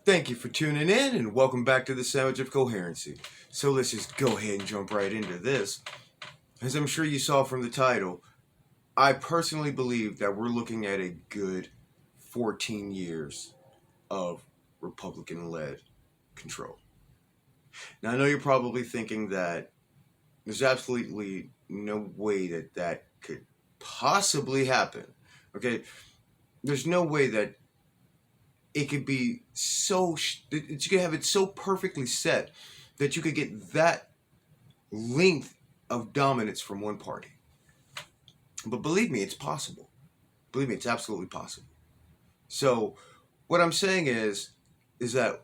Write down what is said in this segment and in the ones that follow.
Thank you for tuning in and welcome back to the Sandwich of Coherency. So let's just go ahead and jump right into this. As I'm sure you saw from the title, I personally believe that we're looking at a good 14 years of Republican-led control. Now, I know you're probably thinking that there's absolutely no way that that could possibly happen. Okay? There's no way that it could be that you could have it so perfectly set that you could get that length of dominance from one party. But believe me, it's possible. Believe me, it's absolutely possible. So what I'm saying is that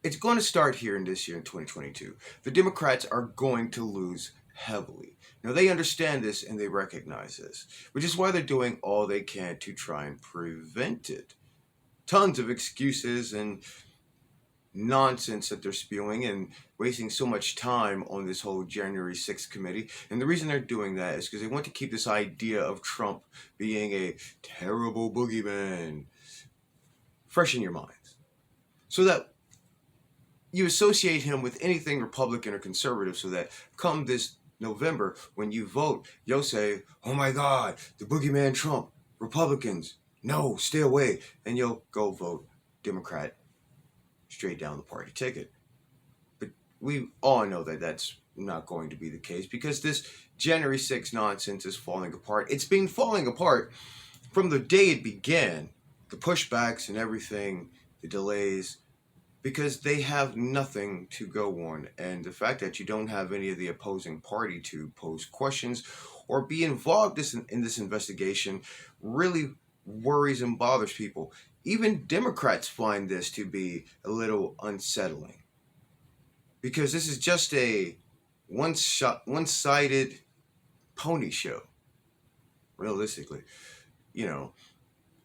it's going to start here in this year in 2022. The Democrats are going to lose heavily. Now, they understand this and they recognize this, which is why they're doing all they can to try and prevent it. Tons of excuses and nonsense that they're spewing and wasting so much time on this whole January 6th committee. And the reason they're doing that is because they want to keep this idea of Trump being a terrible boogeyman fresh in your minds, so that you associate him with anything Republican or conservative, so that come this November, when you vote, you'll say, oh my God, the boogeyman Trump, Republicans, no, stay away. And you'll go vote Democrat straight down the party ticket. But we all know that that's not going to be the case, because this January 6th nonsense is falling apart. It's been falling apart from the day it began, the pushbacks and everything, the delays, because they have nothing to go on. And the fact that you don't have any of the opposing party to pose questions or be involved in this investigation really worries and bothers people. Even Democrats find this to be a little unsettling, because this is just a one-sided pony show, realistically,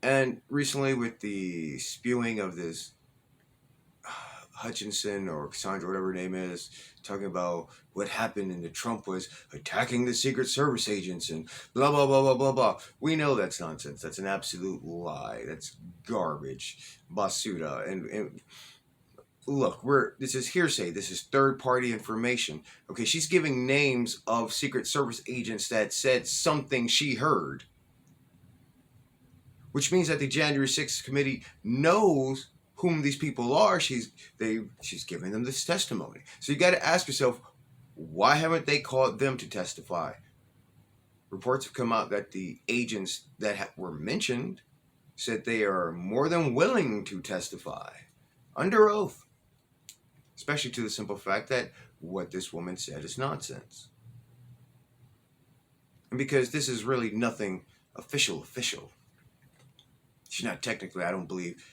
And recently, with the spewing of this Hutchinson or Cassandra, whatever her name is, talking about what happened and that Trump was attacking the Secret Service agents and blah, blah, blah, blah, blah, blah. We know that's nonsense. That's an absolute lie. That's garbage. Basuda. And look, this is hearsay. This is third-party information. Okay, she's giving names of Secret Service agents that said something she heard, which means that the January 6th committee knows whom these people are. She's giving them this testimony. So you got to ask yourself, why haven't they called them to testify? Reports have come out that the agents that were mentioned said they are more than willing to testify under oath, especially to the simple fact that what this woman said is nonsense. And because this is really nothing official. She's not technically, I don't believe,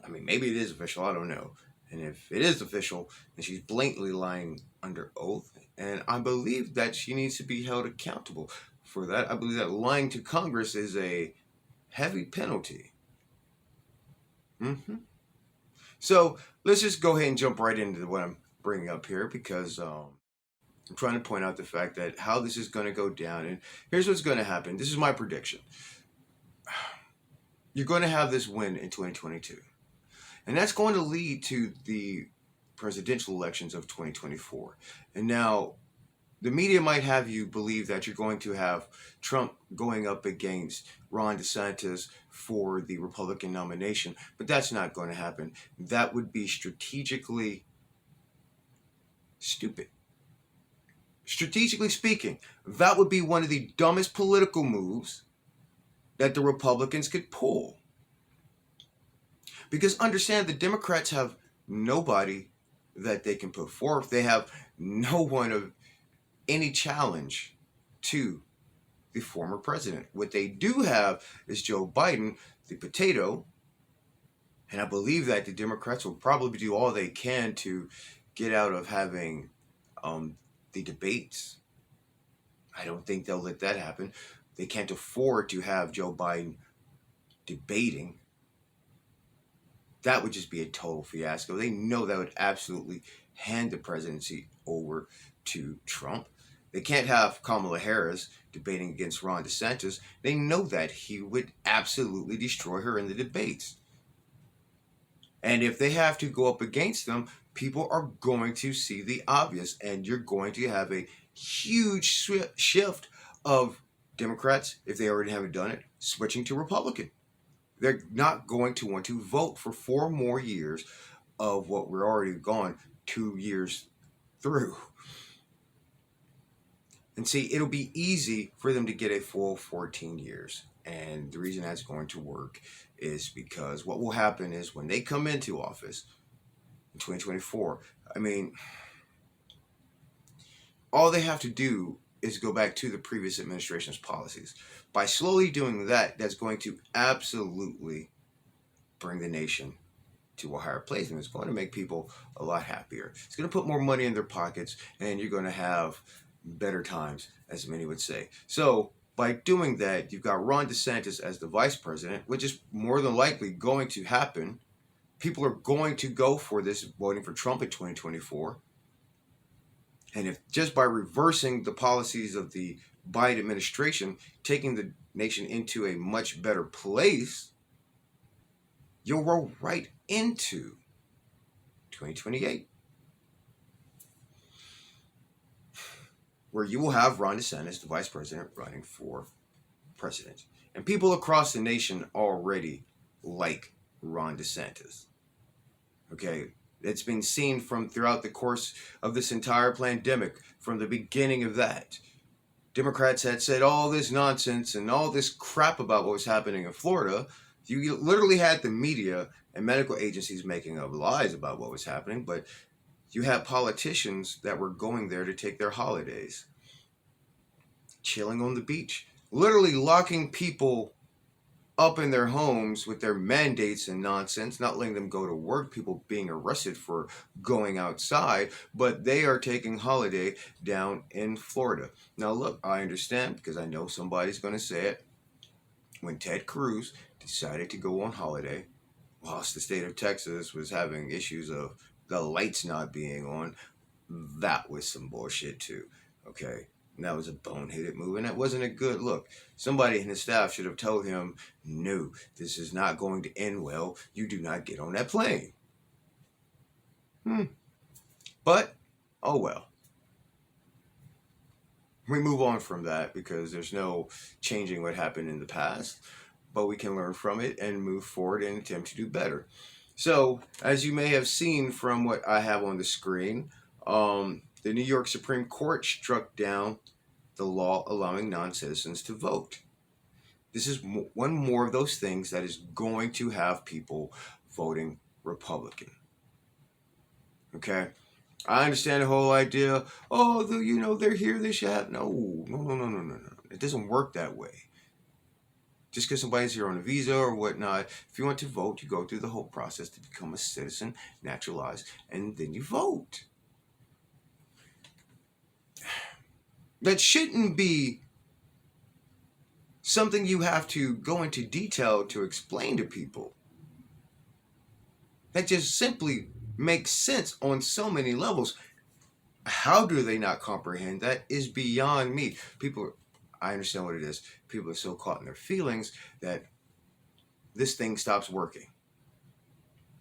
maybe it is official, I don't know. And if it is official, then she's blatantly lying under oath. And I believe that she needs to be held accountable for that. I believe that lying to Congress is a heavy penalty. So let's just go ahead and jump right into what I'm bringing up here, because I'm trying to point out the fact that how this is going to go down. And here's what's going to happen. This is my prediction. You're going to have this win in 2022. And that's going to lead to the presidential elections of 2024. And now, the media might have you believe that you're going to have Trump going up against Ron DeSantis for the Republican nomination, but that's not going to happen. That would be strategically stupid. Strategically speaking, that would be one of the dumbest political moves that the Republicans could pull. Because understand, the Democrats have nobody that they can put forth. They have no one of any challenge to the former president. What they do have is Joe Biden, the potato, and I believe that the Democrats will probably do all they can to get out of having the debates. I don't think they'll let that happen. They can't afford to have Joe Biden debating. That would just be a total fiasco. They know that would absolutely hand the presidency over to Trump. They can't have Kamala Harris debating against Ron DeSantis. They know that he would absolutely destroy her in the debates. And if they have to go up against them, people are going to see the obvious, and you're going to have a huge shift of Democrats, if they already haven't done it, switching to Republican. They're not going to want to vote for 4 more years of what we're already gone 2 years through. And see, it'll be easy for them to get a full 14 years. And the reason that's going to work is because what will happen is when they come into office in 2024, I mean, all they have to do is go back to the previous administration's policies. By slowly doing that, that's going to absolutely bring the nation to a higher place, and it's going to make people a lot happier. It's going to put more money in their pockets, and you're going to have better times, as many would say. So by doing that, you've got Ron DeSantis as the vice president, which is more than likely going to happen. People are going to go for this, voting for Trump in 2024. And if just by reversing the policies of the Biden administration, taking the nation into a much better place, you'll roll right into 2028, where you will have Ron DeSantis, the vice president, running for president. And people across the nation already like Ron DeSantis. Okay, it's been seen from throughout the course of this entire pandemic, from the beginning of that. Democrats had said all this nonsense and all this crap about what was happening in Florida. You literally had the media and medical agencies making up lies about what was happening, but you had politicians that were going there to take their holidays, chilling on the beach, literally locking people up in their homes with their mandates and nonsense, not letting them go to work, people being arrested for going outside, but they are taking holiday down in Florida. Now look, I understand, because I know somebody's going to say it. When Ted Cruz decided to go on holiday, whilst the state of Texas was having issues of the lights not being on, that was some bullshit too, okay? And that was a boneheaded move, and that wasn't a good look. Somebody in his staff should have told him, no, this is not going to end well. You do not get on that plane. But, oh well. We move on from that because there's no changing what happened in the past, but we can learn from it and move forward and attempt to do better. So, as you may have seen from what I have on the screen, the New York Supreme Court struck down the law allowing non-citizens to vote. This is one more of those things that is going to have people voting Republican. Okay? I understand the whole idea, they're here, they should have. No. It doesn't work that way. Just because somebody's here on a visa or whatnot, if you want to vote, you go through the whole process to become a citizen, naturalized, and then you vote. That shouldn't be something you have to go into detail to explain to people. That just simply makes sense on so many levels. How do they not comprehend that is beyond me. I understand what it is. People are so caught in their feelings that this thing stops working.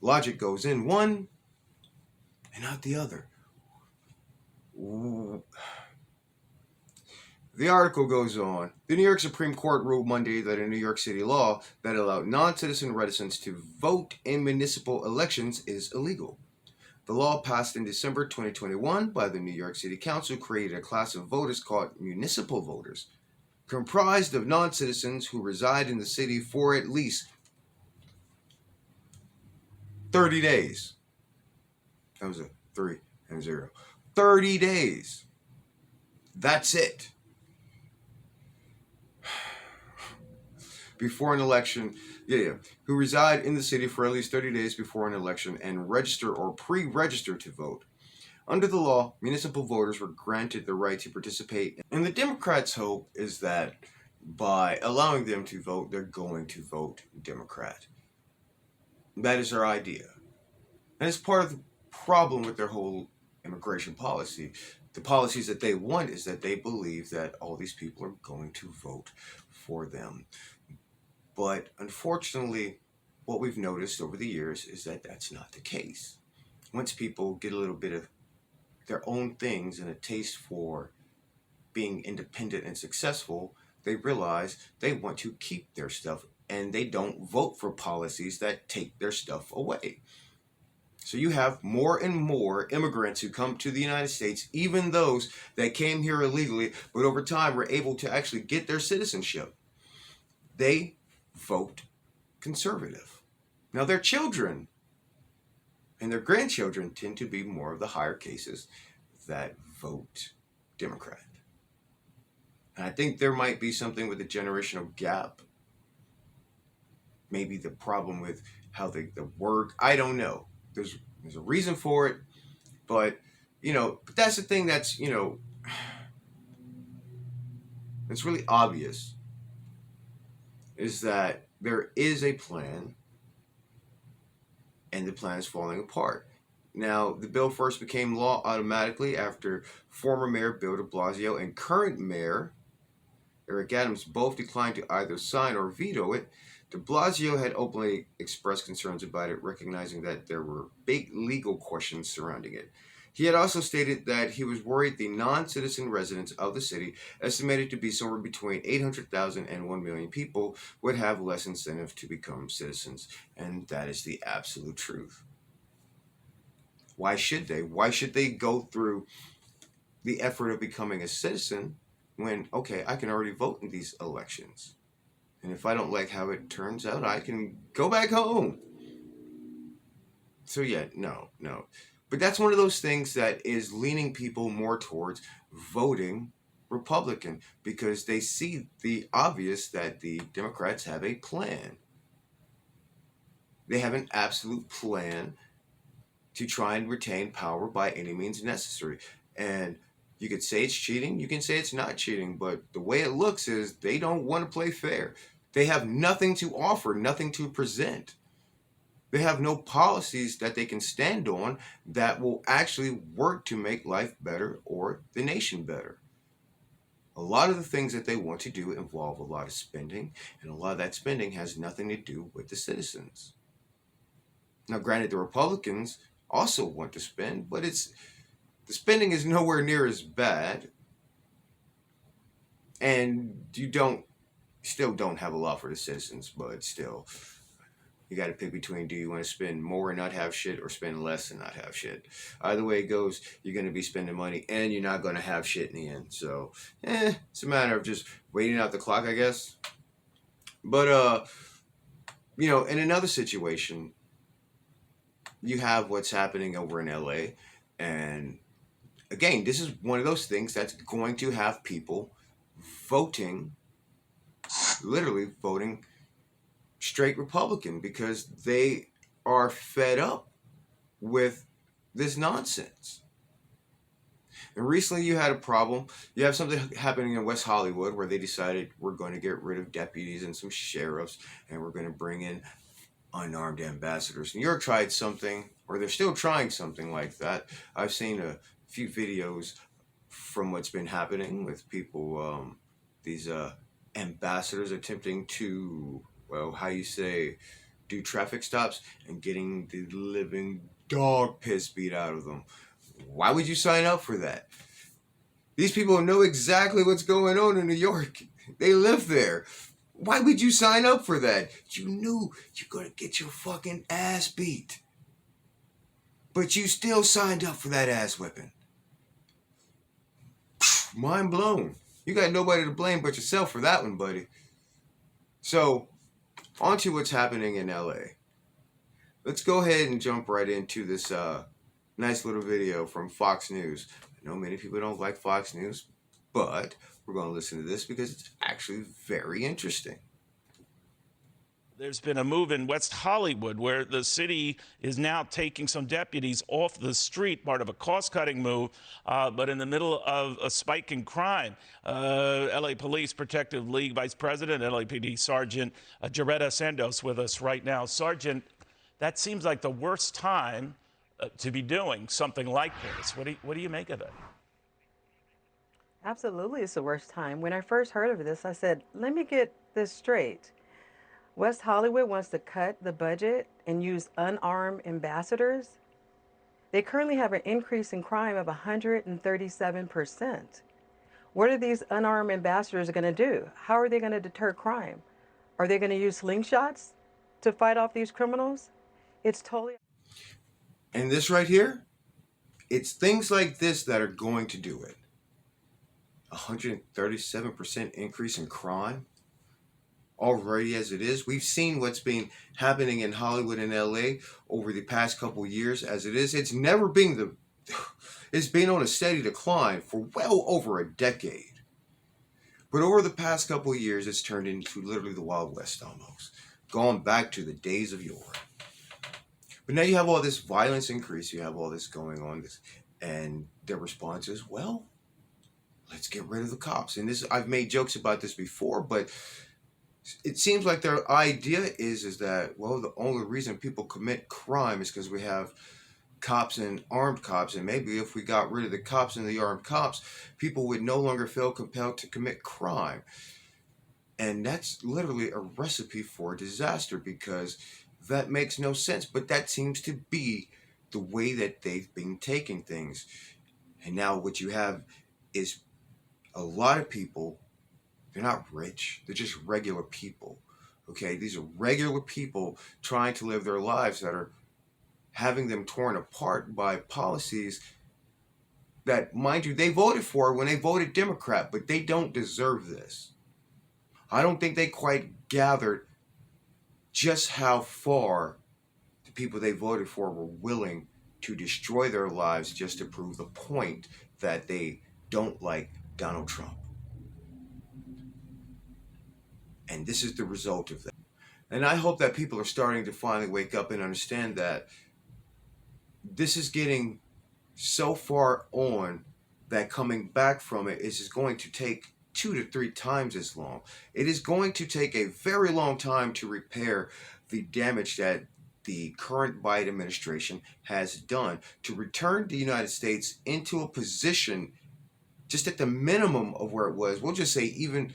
Logic goes in one and out the other. The article goes on. The New York Supreme Court ruled Monday that a New York City law that allowed non-citizen residents to vote in municipal elections is illegal. The law, passed in December 2021 by the New York City Council, created a class of voters called municipal voters, comprised of non-citizens who reside in the city for at least 30 days. That was a 3 and 0. 30 days. That's it. Before an election, who reside in the city for at least 30 days before an election and register or pre-register to vote. Under the law, municipal voters were granted the right to participate, and the Democrats' hope is that by allowing them to vote, they're going to vote Democrat. That is their idea. And it's part of the problem with their whole immigration policy. The policies that they want is that they believe that all these people are going to vote for them. But unfortunately, what we've noticed over the years is that that's not the case. Once people get a little bit of their own things and a taste for being independent and successful, they realize they want to keep their stuff and they don't vote for policies that take their stuff away. So you have more and more immigrants who come to the United States, even those that came here illegally, but over time were able to actually get their citizenship. They vote conservative. Now their children and their grandchildren tend to be more of the higher cases that vote Democrat. And I think there might be something with the generational gap. Maybe the problem with how the word, I don't know. There's a reason for it, but but that's the thing that's it's really obvious is that there is a plan and the plan is falling apart. Now, the bill first became law automatically after former Mayor Bill de Blasio and current Mayor Eric Adams both declined to either sign or veto it. De Blasio had openly expressed concerns about it, recognizing that there were big legal questions surrounding it. He had also stated that he was worried the non-citizen residents of the city, estimated to be somewhere between 800,000 and 1 million people, would have less incentive to become citizens. And that is the absolute truth. Why should they? Why should they go through the effort of becoming a citizen when, okay, I can already vote in these elections? And if I don't like how it turns out, I can go back home. So yeah, no. But that's one of those things that is leaning people more towards voting Republican because they see the obvious that the Democrats have a plan. They have an absolute plan to try and retain power by any means necessary. And you could say it's cheating, you can say it's not cheating, but the way it looks is they don't want to play fair. They have nothing to offer, nothing to present. They have no policies that they can stand on that will actually work to make life better or the nation better. A lot of the things that they want to do involve a lot of spending, and a lot of that spending has nothing to do with the citizens. Now, granted, the Republicans also want to spend, but the spending is nowhere near as bad, and you still don't have a lot for the citizens, but still, you got to pick between, do you want to spend more and not have shit or spend less and not have shit? Either way it goes, you're going to be spending money and you're not going to have shit in the end. So, it's a matter of just waiting out the clock, I guess. But, in another situation, you have what's happening over in LA. And again, this is one of those things that's going to have people literally voting straight Republican because they are fed up with this nonsense. And recently you had a problem. You have something happening in West Hollywood where they decided we're going to get rid of deputies and some sheriffs and we're going to bring in unarmed ambassadors. New York tried something, or they're still trying something like that. I've seen a few videos from what's been happening with people, these ambassadors attempting to, do traffic stops and getting the living dog piss beat out of them. Why would you sign up for that? These people know exactly what's going on in New York. They live there. Why would you sign up for that? You knew you're going to get your fucking ass beat. But you still signed up for that ass whipping. Mind blown. You got nobody to blame but yourself for that one, buddy. So, on to what's happening in LA. Let's go ahead and jump right into this nice little video from Fox News. I know many people don't like Fox News, but we're going to listen to this because it's actually very interesting. There's been a move in West Hollywood where the city is now taking some deputies off the street, part of a cost-cutting move, but in the middle of a spike in crime. LA Police Protective League Vice President, LAPD Sergeant Jaretta Sandos with us right now. Sergeant, that seems like the worst time to be doing something like this. What do you make of it? Absolutely, it's the worst time. When I first heard of this, I said, let me get this straight. West Hollywood wants to cut the budget and use unarmed ambassadors. They currently have an increase in crime of 137%. What are these unarmed ambassadors going to do? How are they going to deter crime? Are they going to use slingshots to fight off these criminals? It's totally. And this right here, it's things like this that are going to do it. 137% increase in crime already as it is. We've seen what's been happening in Hollywood and LA over the past couple years as it is. It's never been it's been on a steady decline for well over a decade. But over the past couple years, it's turned into literally the Wild West almost, gone back to the days of yore. But now you have all this violence increase, you have all this going on, and their response is, well, let's get rid of the cops. And this, I've made jokes about this before, but it seems like their idea is that, well, the only reason people commit crime is because we have cops and armed cops, and maybe if we got rid of the cops and the armed cops, people would no longer feel compelled to commit crime. And that's literally a recipe for disaster, because that makes no sense, but that seems to be the way that they've been taking things. And now what you have is a lot of people, they're not rich, they're just regular people. Okay, these are regular people trying to live their lives that are having them torn apart by policies that, mind you, they voted for when they voted Democrat, but they don't deserve this. I don't think they quite gathered just how far the people they voted for were willing to destroy their lives just to prove the point that they don't like Donald Trump. And this is the result of that. And I hope that people are starting to finally wake up and understand that this is getting so far on that coming back from it is going to take 2 to 3 times as long. It is going to take a very long time to repair the damage that the current Biden administration has done to return the United States into a position just at the minimum of where it was. We'll just say even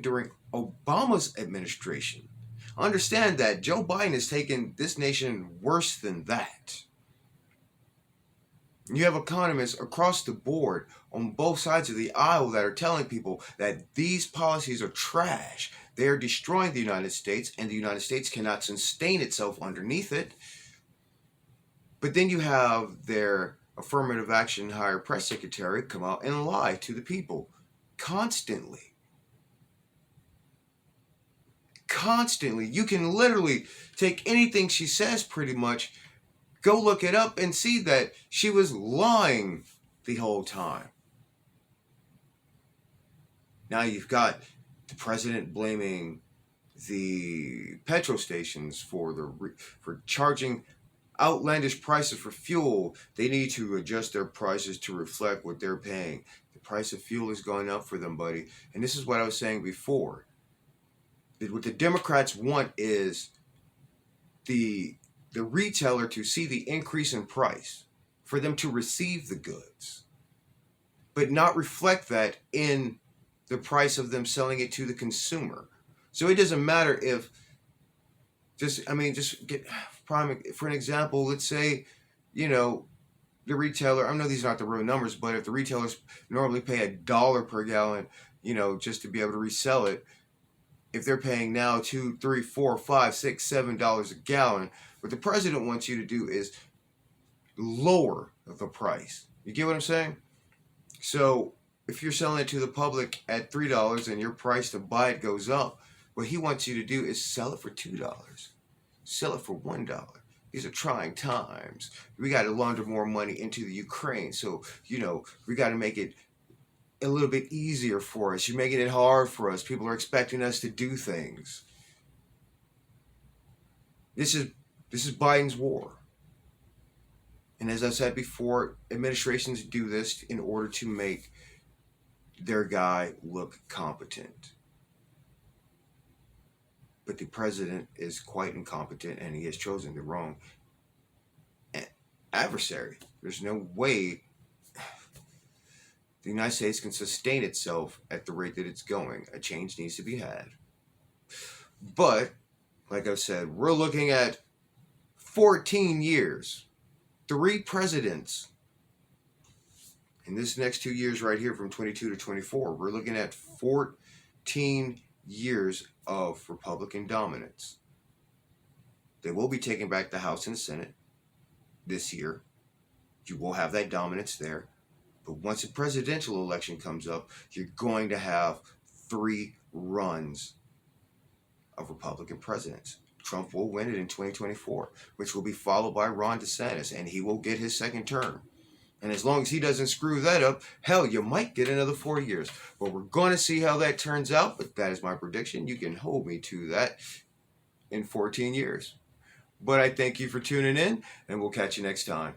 during Obama's administration. Understand that Joe Biden has taken this nation worse than that. You have economists across the board on both sides of the aisle that are telling people that these policies are trash. They are destroying the United States, and the United States cannot sustain itself underneath it. But then you have their affirmative action higher press secretary come out and lie to the people constantly. Constantly. You can literally take anything she says pretty much, go look it up and see that she was lying the whole time. Now you've got the president blaming the petrol stations for charging outlandish prices for fuel. They need to adjust their prices to reflect what they're paying. The price of fuel is going up for them, buddy. And this is what I was saying before. What the Democrats want is the retailer to see the increase in price for them to receive the goods, but not reflect that in the price of them selling it to the consumer. So it doesn't matter if, just get prime for an example. Let's say, the retailer, I know these are not the real numbers, but if the retailers normally pay $1 per gallon, just to be able to resell it, if they're paying now $2, $3, $4, $5, $6, $7 a gallon, what the president wants you to do is lower the price. You get what I'm saying? So if you're selling it to the public at $3 and your price to buy it goes up, what he wants you to do is sell it for $2. Sell it for $1. These are trying times. We got to launder more money into the Ukraine. So, we got to make it a little bit easier for us. You're making it hard for us. People are expecting us to do things. This is Biden's war. And as I said before, administrations do this in order to make their guy look competent. But the president is quite incompetent, and he has chosen the wrong adversary. There's no way the United States can sustain itself at the rate that it's going. A change needs to be had. But, like I said, we're looking at 14 years, 3 presidents. In this next 2 years right here from 22 to 24, we're looking at 14 years of Republican dominance. They will be taking back the House and Senate this year. You will have that dominance there. But once a presidential election comes up, you're going to have 3 runs of Republican presidents. Trump will win it in 2024, which will be followed by Ron DeSantis, and he will get his second term. And as long as he doesn't screw that up, hell, you might get another 4 years. But we're going to see how that turns out. But that is my prediction. You can hold me to that in 14 years. But I thank you for tuning in, and we'll catch you next time.